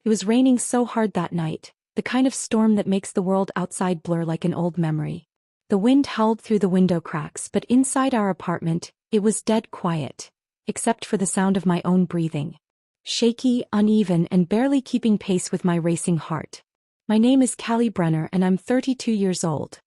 It was raining so hard that night, the kind of storm that makes the world outside blur like an old memory. The wind howled through the window cracks, but inside our apartment, it was dead quiet, except for the sound of my own breathing. Shaky, uneven, and barely keeping pace with my racing heart. My name is Callie Brenner and I'm 32 years old.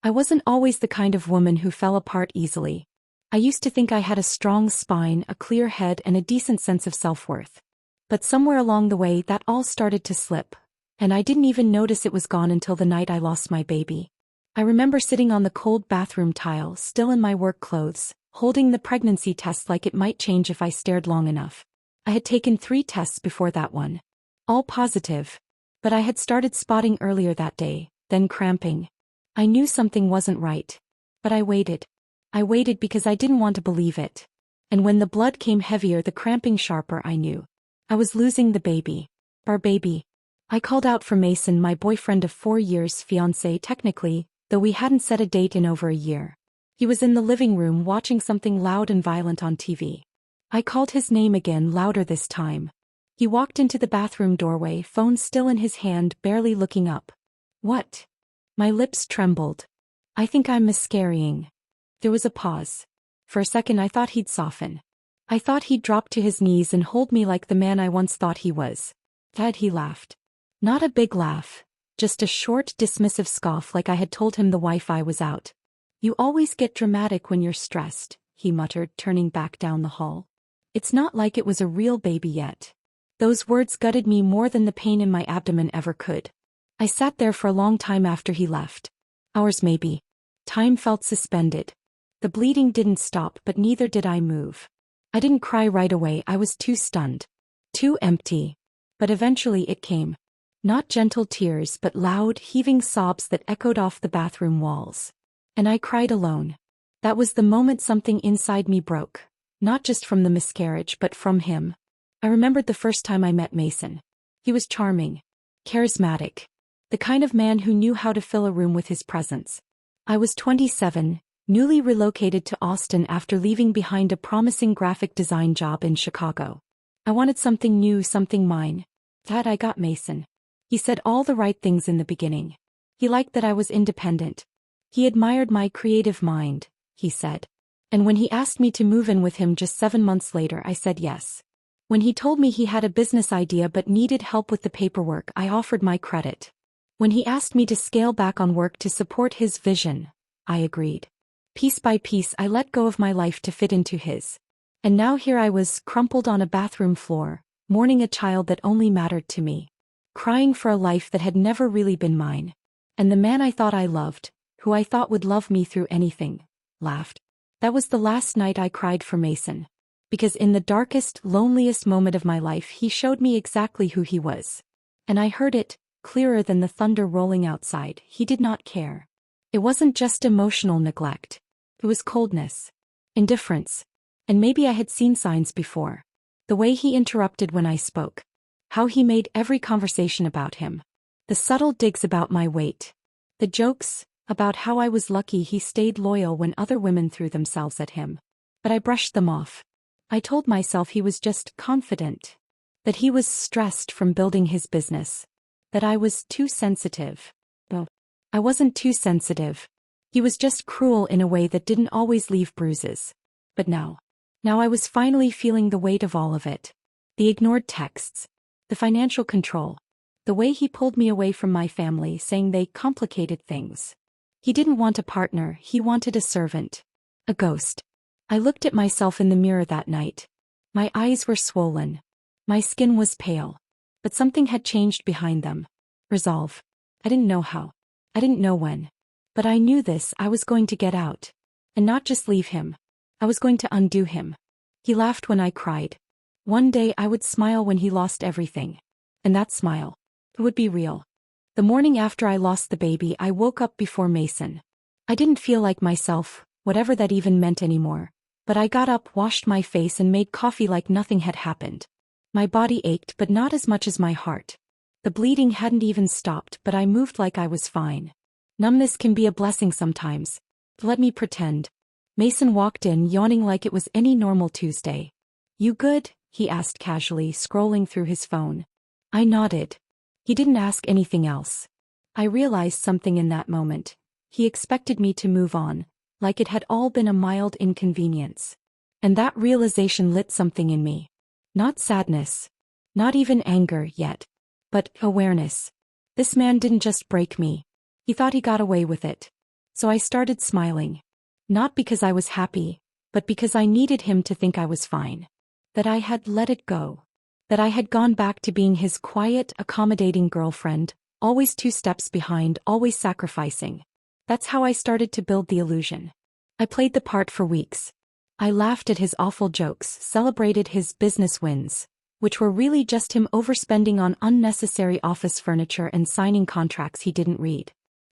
I wasn't always the kind of woman who fell apart easily. I used to think I had a strong spine, a clear head, and a decent sense of self-worth. But somewhere along the way that all started to slip, and I didn't even notice it was gone until the night I lost my baby. I remember sitting on the cold bathroom tile, still in my work clothes, holding the pregnancy test like it might change if I stared long enough. I had taken 3 tests before that one. All positive. But I had started spotting earlier that day, then cramping. I knew something wasn't right. But I waited. I waited because I didn't want to believe it. And when the blood came heavier, the cramping sharper, I knew. I was losing the baby. Our baby. I called out for Mason, my boyfriend of 4 years, fiancé technically, though we hadn't set a date in over a year. He was in the living room watching something loud and violent on TV. I called his name again, louder this time. He walked into the bathroom doorway, phone still in his hand, barely looking up. What? My lips trembled. I think I'm miscarrying. There was a pause. For a second I thought he'd soften. I thought he'd drop to his knees and hold me like the man I once thought he was. Dad, he laughed. Not a big laugh, just a short, dismissive scoff like I had told him the Wi-Fi was out. You always get dramatic when you're stressed, he muttered, turning back down the hall. It's not like it was a real baby yet. Those words gutted me more than the pain in my abdomen ever could. I sat there for a long time after he left. Hours maybe. Time felt suspended. The bleeding didn't stop, but neither did I move. I didn't cry right away, I was too stunned. Too empty. But eventually it came. Not gentle tears, but loud, heaving sobs that echoed off the bathroom walls. And I cried alone. That was the moment something inside me broke. Not just from the miscarriage, but from him. I remembered the first time I met Mason. He was charming. Charismatic. The kind of man who knew how to fill a room with his presence. I was 27, newly relocated to Austin after leaving behind a promising graphic design job in Chicago. I wanted something new, something mine. That I got Mason. He said all the right things in the beginning. He liked that I was independent. He admired my creative mind, he said. And when he asked me to move in with him just 7 months later, I said yes. When he told me he had a business idea but needed help with the paperwork, I offered my credit. When he asked me to scale back on work to support his vision, I agreed. Piece by piece, I let go of my life to fit into his. And now here I was, crumpled on a bathroom floor, mourning a child that only mattered to me. Crying for a life that had never really been mine. And the man I thought I loved, who I thought would love me through anything, laughed. That was the last night I cried for Mason. Because in the darkest, loneliest moment of my life he showed me exactly who he was. And I heard it, clearer than the thunder rolling outside. He did not care. It wasn't just emotional neglect. It was coldness. Indifference. And maybe I had seen signs before. The way he interrupted when I spoke. How he made every conversation about him. The subtle digs about my weight. The jokes about how I was lucky he stayed loyal when other women threw themselves at him. But I brushed them off. I told myself he was just confident. That he was stressed from building his business. That I was too sensitive. Well, I wasn't too sensitive. He was just cruel in a way that didn't always leave bruises. But now I was finally feeling the weight of all of it. The ignored texts. The financial control. The way he pulled me away from my family, saying they complicated things. He didn't want a partner, he wanted a servant. A ghost. I looked at myself in the mirror that night. My eyes were swollen. My skin was pale. But something had changed behind them. Resolve. I didn't know how. I didn't know when. But I knew this, I was going to get out. And not just leave him. I was going to undo him. He laughed when I cried. One day I would smile when he lost everything. And that smile, it would be real. The morning after I lost the baby, I woke up before Mason. I didn't feel like myself, whatever that even meant anymore. But I got up, washed my face and made coffee like nothing had happened. My body ached, but not as much as my heart. The bleeding hadn't even stopped, but I moved like I was fine. Numbness can be a blessing sometimes. Let me pretend. Mason walked in, yawning like it was any normal Tuesday. You good? He asked casually, scrolling through his phone. I nodded. He didn't ask anything else. I realized something in that moment. He expected me to move on, like it had all been a mild inconvenience. And that realization lit something in me. Not sadness. Not even anger yet. But awareness. This man didn't just break me. He thought he got away with it. So I started smiling. Not because I was happy, but because I needed him to think I was fine. That I had let it go. That I had gone back to being his quiet, accommodating girlfriend, always 2 steps behind, always sacrificing. That's how I started to build the illusion. I played the part for weeks. I laughed at his awful jokes, celebrated his business wins, which were really just him overspending on unnecessary office furniture and signing contracts he didn't read.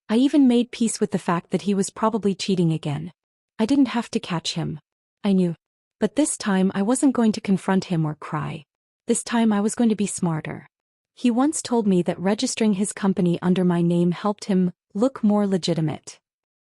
I even made peace with the fact that he was probably cheating again. I didn't have to catch him. I knew. But this time I wasn't going to confront him or cry. This time I was going to be smarter. He once told me that registering his company under my name helped him look more legitimate.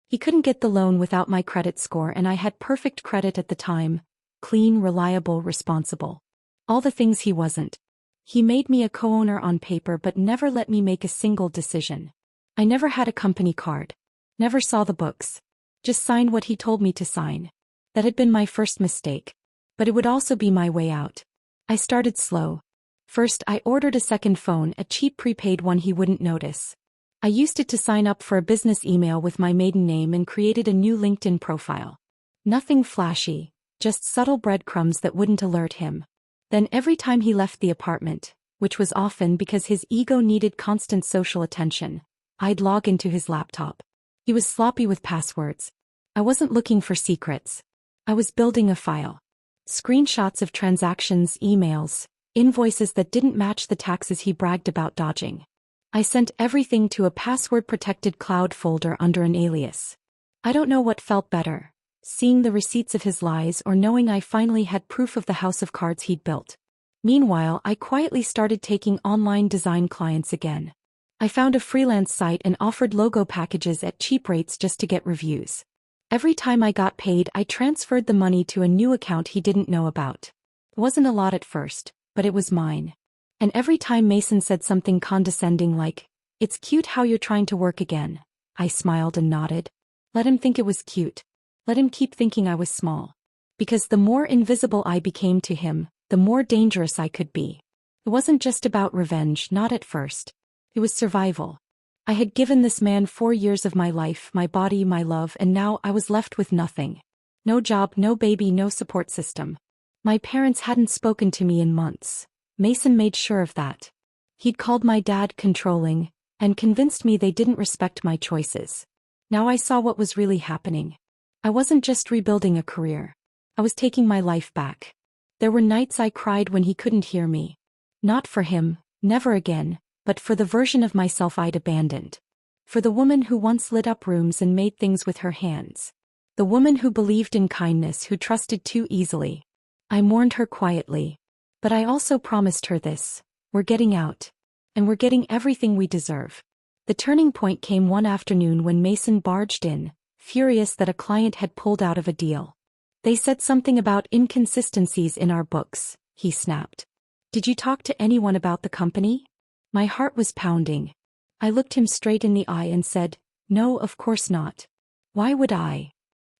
He couldn't get the loan without my credit score, and I had perfect credit at the time. Clean, reliable, responsible. All the things he wasn't. He made me a co-owner on paper but never let me make a single decision. I never had a company card. Never saw the books. Just signed what he told me to sign. That had been my first mistake. But it would also be my way out. I started slow. First, I ordered a second phone, a cheap prepaid one he wouldn't notice. I used it to sign up for a business email with my maiden name and created a new LinkedIn profile. Nothing flashy, just subtle breadcrumbs that wouldn't alert him. Then every time he left the apartment, which was often because his ego needed constant social attention, I'd log into his laptop. He was sloppy with passwords. I wasn't looking for secrets. I was building a file. Screenshots of transactions, emails, invoices that didn't match the taxes he bragged about dodging. I sent everything to a password-protected cloud folder under an alias. I don't know what felt better, seeing the receipts of his lies or knowing I finally had proof of the house of cards he'd built. Meanwhile, I quietly started taking online design clients again. I found a freelance site and offered logo packages at cheap rates just to get reviews. Every time I got paid, I transferred the money to a new account he didn't know about. It wasn't a lot at first, but it was mine. And every time Mason said something condescending like, "It's cute how you're trying to work again," I smiled and nodded. Let him think it was cute. Let him keep thinking I was small. Because the more invisible I became to him, the more dangerous I could be. It wasn't just about revenge, not at first. It was survival. I had given this man 4 years of my life, my body, my love, and now I was left with nothing. No job, no baby, no support system. My parents hadn't spoken to me in months. Mason made sure of that. He'd called my dad controlling, and convinced me they didn't respect my choices. Now I saw what was really happening. I wasn't just rebuilding a career. I was taking my life back. There were nights I cried when he couldn't hear me. Not for him, never again, but for the version of myself I'd abandoned. For the woman who once lit up rooms and made things with her hands. The woman who believed in kindness, who trusted too easily. I mourned her quietly. But I also promised her this: we're getting out. And we're getting everything we deserve. The turning point came one afternoon when Mason barged in, furious that a client had pulled out of a deal. They said something about inconsistencies in our books, he snapped. Did you talk to anyone about the company? My heart was pounding. I looked him straight in the eye and said, "No, of course not. Why would I?"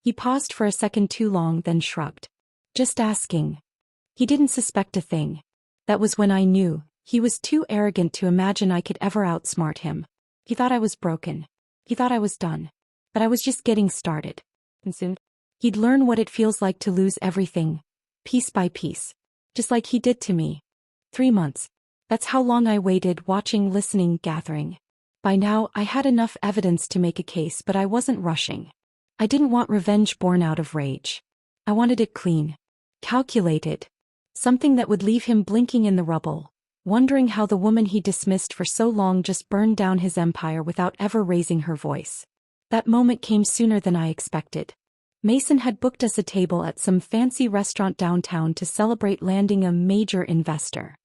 He paused for a second too long, then shrugged. "Just asking." He didn't suspect a thing. That was when I knew. He was too arrogant to imagine I could ever outsmart him. He thought I was broken. He thought I was done. But I was just getting started. And soon, he'd learn what it feels like to lose everything, piece by piece. Just like he did to me. 3 months. That's how long I waited, watching, listening, gathering. By now, I had enough evidence to make a case, but I wasn't rushing. I didn't want revenge born out of rage. I wanted it clean. Calculated. Something that would leave him blinking in the rubble, wondering how the woman he dismissed for so long just burned down his empire without ever raising her voice. That moment came sooner than I expected. Mason had booked us a table at some fancy restaurant downtown to celebrate landing a major investor.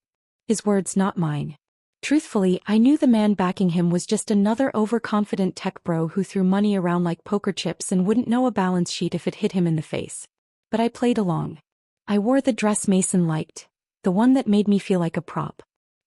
His words, not mine. Truthfully, I knew the man backing him was just another overconfident tech bro who threw money around like poker chips and wouldn't know a balance sheet if it hit him in the face. But I played along. I wore the dress Mason liked, the one that made me feel like a prop.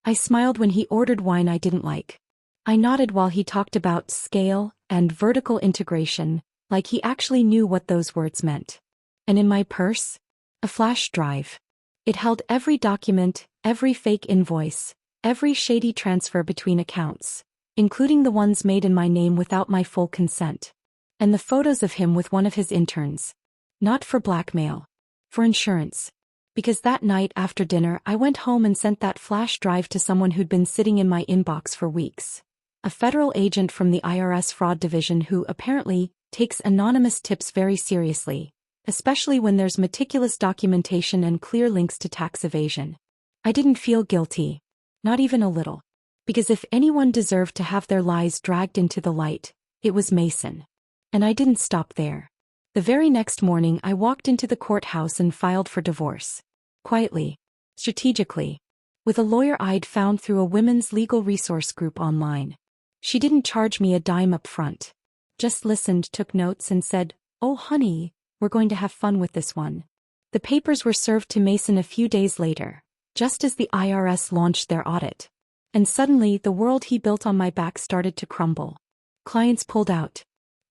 I smiled when he ordered wine I didn't like. I nodded while he talked about scale and vertical integration, like he actually knew what those words meant. And in my purse? A flash drive. It held every document, every fake invoice, every shady transfer between accounts, including the ones made in my name without my full consent. And the photos of him with one of his interns. Not for blackmail. For insurance. Because that night after dinner I went home and sent that flash drive to someone who'd been sitting in my inbox for weeks. A federal agent from the IRS fraud division who, apparently, takes anonymous tips very seriously, especially when there's meticulous documentation and clear links to tax evasion. I didn't feel guilty. Not even a little. Because if anyone deserved to have their lies dragged into the light, it was Mason. And I didn't stop there. The very next morning I walked into the courthouse and filed for divorce. Quietly. Strategically. With a lawyer I'd found through a women's legal resource group online. She didn't charge me a dime up front. Just listened, took notes and said, "Oh honey, we're going to have fun with this one." The papers were served to Mason a few days later, just as the IRS launched their audit. And suddenly the world he built on my back started to crumble. Clients pulled out.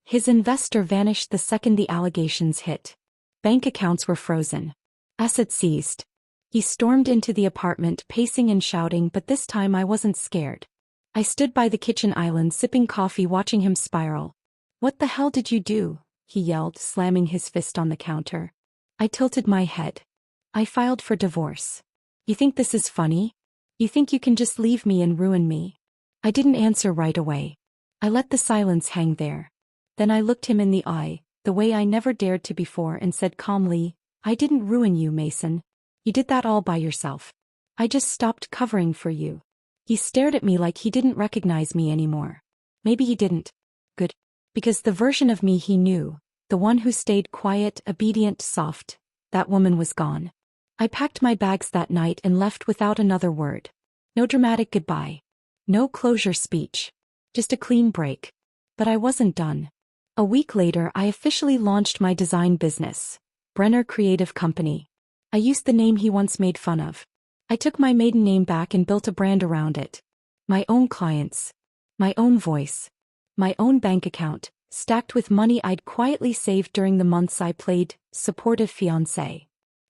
His investor vanished the second the allegations hit. Bank accounts were frozen. Assets seized. He stormed into the apartment pacing and shouting, but this time I wasn't scared. I stood by the kitchen island sipping coffee watching him spiral. "What the hell did you do?" he yelled, slamming his fist on the counter. I tilted my head. "I filed for divorce. You think this is funny? You think you can just leave me and ruin me?" I didn't answer right away. I let the silence hang there. Then I looked him in the eye, the way I never dared to before, and said calmly, "I didn't ruin you, Mason. You did that all by yourself. I just stopped covering for you." He stared at me like he didn't recognize me anymore. Maybe he didn't. Good. Because the version of me he knew, the one who stayed quiet, obedient, soft, that woman was gone. I packed my bags that night and left without another word. No dramatic goodbye. No closure speech. Just a clean break. But I wasn't done. A week later I officially launched my design business, Brenner Creative Company. I used the name he once made fun of. I took my maiden name back and built a brand around it. My own clients. My own voice. My own bank account, stacked with money I'd quietly saved during the months I played supportive fiancé.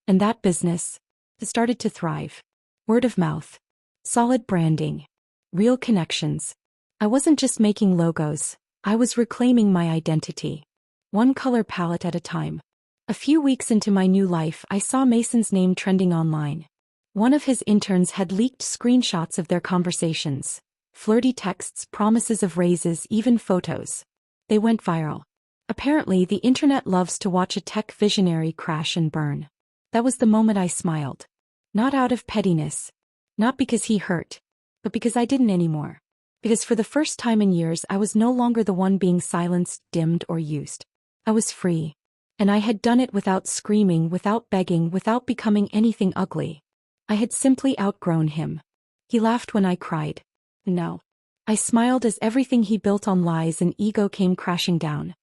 And that business started to thrive. Word of mouth. Solid branding. Real connections. I wasn't just making logos, I was reclaiming my identity. One color palette at a time. A few weeks into my new life I saw Mason's name trending online. One of his interns had leaked screenshots of their conversations. Flirty texts, promises of raises, even photos. They went viral. Apparently the internet loves to watch a tech visionary crash and burn. That was the moment I smiled. Not out of pettiness. Not because he hurt. But because I didn't anymore. Because for the first time in years I was no longer the one being silenced, dimmed, or used. I was free. And I had done it without screaming, without begging, without becoming anything ugly. I had simply outgrown him. He laughed when I cried. No. I smiled as everything he built on lies and ego came crashing down.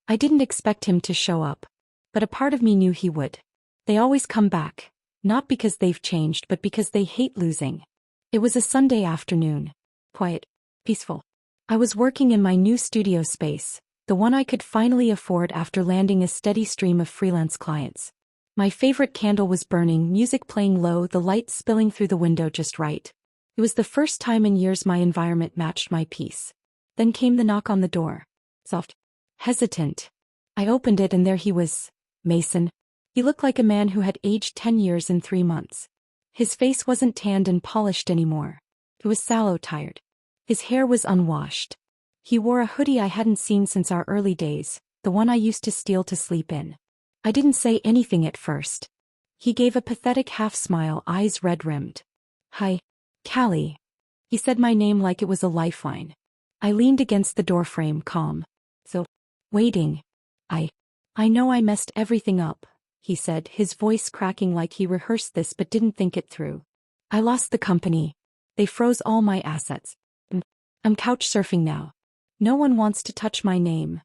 I didn't expect him to show up. But a part of me knew he would. They always come back. Not because they've changed but because they hate losing. It was a Sunday afternoon. Quiet. Peaceful. I was working in my new studio space, the one I could finally afford after landing a steady stream of freelance clients. My favorite candle was burning, music playing low, the light spilling through the window just right. It was the first time in years my environment matched my peace. Then came the knock on the door. Soft. Hesitant. I opened it and there he was. Mason. He looked like a man who had aged 10 years in 3 months. His face wasn't tanned and polished anymore. It was sallow, tired. His hair was unwashed. He wore a hoodie I hadn't seen since our early days, the one I used to steal to sleep in. I didn't say anything at first. He gave a pathetic half-smile, eyes red-rimmed. "Hi, Callie." He said my name like it was a lifeline. I leaned against the doorframe, calm. "So, waiting. I know I messed everything up," he said, his voice cracking like he rehearsed this but didn't think it through. "I lost the company. They froze all my assets. I'm couch surfing now. No one wants to touch my name."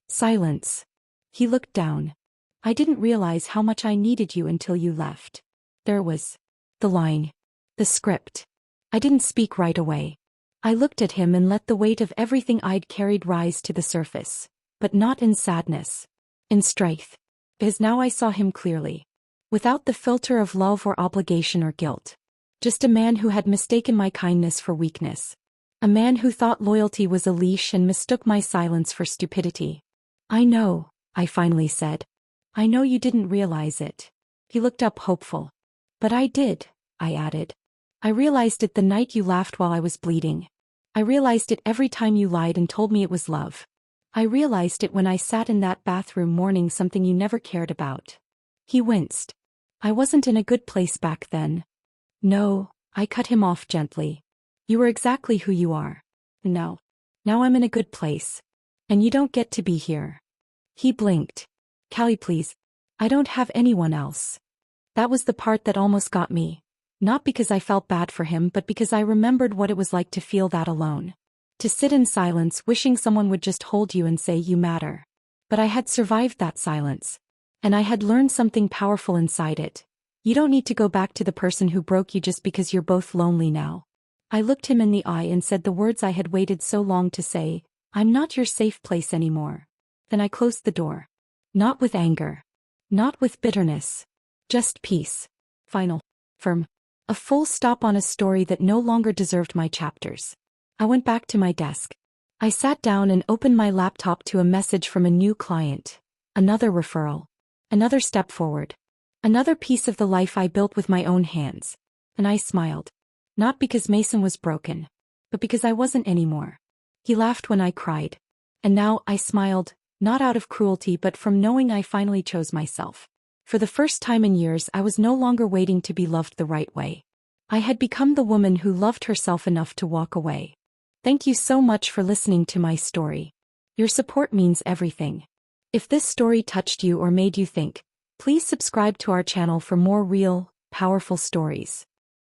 Silence. He looked down. "I didn't realize how much I needed you until you left." There was the line. The script. I didn't speak right away. I looked at him and let the weight of everything I'd carried rise to the surface. But not in sadness. In strength. Because now I saw him clearly. Without the filter of love or obligation or guilt. Just a man who had mistaken my kindness for weakness. A man who thought loyalty was a leash and mistook my silence for stupidity. I know, I finally said. I know you didn't realize it. He looked up hopeful. But I did, I added. I realized it the night you laughed while I was bleeding. I realized it every time you lied and told me it was love. I realized it when I sat in that bathroom mourning something you never cared about. He winced. I wasn't in a good place back then. No, I cut him off gently. You were exactly who you are. No. Now I'm in a good place. And you don't get to be here. He blinked. Callie, please. I don't have anyone else. That was the part that almost got me. Not because I felt bad for him, but because I remembered what it was like to feel that alone. To sit in silence wishing someone would just hold you and say you matter. But I had survived that silence. And I had learned something powerful inside it. You don't need to go back to the person who broke you just because you're both lonely now. I looked him in the eye and said the words I had waited so long to say, I'm not your safe place anymore. Then I closed the door. Not with anger. Not with bitterness. Just peace. Final. Firm. A full stop on a story that no longer deserved my chapters. I went back to my desk. I sat down and opened my laptop to a message from a new client. Another referral. Another step forward. Another piece of the life I built with my own hands. And I smiled. Not because Mason was broken, but because I wasn't anymore. He laughed when I cried. And now I smiled, not out of cruelty but from knowing I finally chose myself. For the first time in years I was no longer waiting to be loved the right way. I had become the woman who loved herself enough to walk away. Thank you so much for listening to my story. Your support means everything. If this story touched you or made you think, please subscribe to our channel for more real, powerful stories.